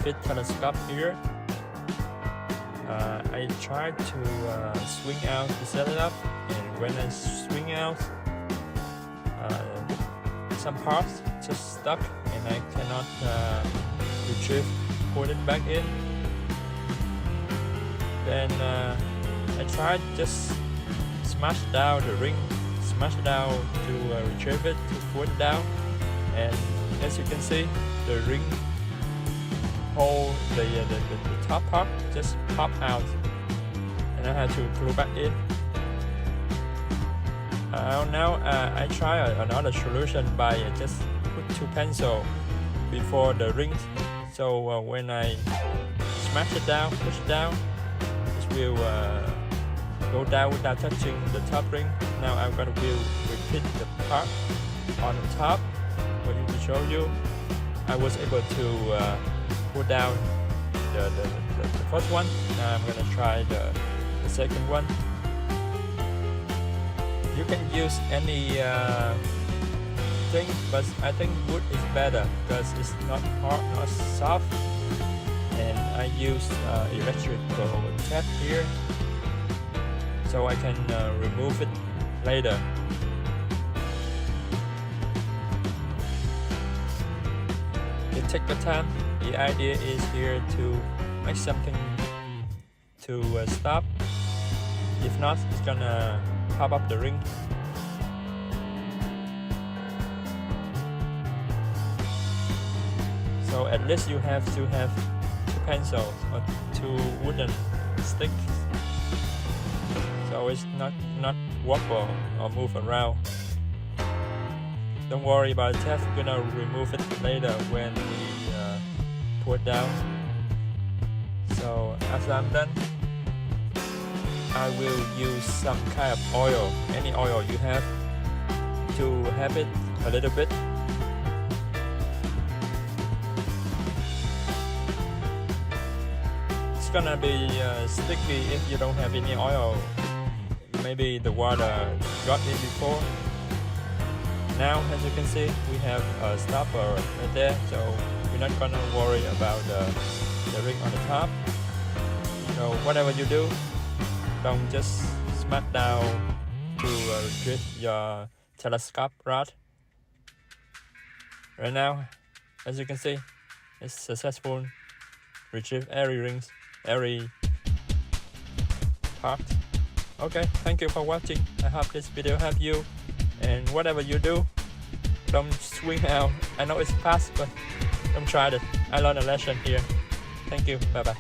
fit telescope here. I tried to swing out to set it up, and when I swing out, some parts just stuck and I cannot retrieve, put it back in. Then I tried just smash down the ring, smash it down to retrieve it, to put it down, and as you can see, the ring hole, the top part just pop out, and I had to glue back in. Now I try another solution by just put 2 pencils before the ring, so when I smash it down, push it down, it will go down without touching the top ring. Now I'm gonna repeat the part on the top for you to show you. I was able to put down the first one. Now I'm gonna try the second one. You can use any thing, but I think wood is better because it's not hard, not soft. And I use electrical tape here, so I can remove it later. You take your time. The idea is here to make something to stop. If not, it's gonna pop up the ring. So at least you have to have 2 pencils or 2 wooden sticks, so it's not wobble or move around. Don't worry about it, we're gonna remove it later when we put down. So after I'm done, I will use some kind of oil, any oil you have, to have it a little bit. It's gonna be sticky if you don't have any oil. Maybe the water got in before. Now, as you can see, we have a stopper right there, so we're not gonna worry about the ring on the top. So whatever you do, don't just smash down to retrieve your telescope rod. Right now, as you can see, it's successful. Retrieve every rings, every part. Okay, thank you for watching. I hope this video helped you. And whatever you do, don't swing out. I know it's fast, but don't try it. I learned a lesson here. Thank you. Bye bye.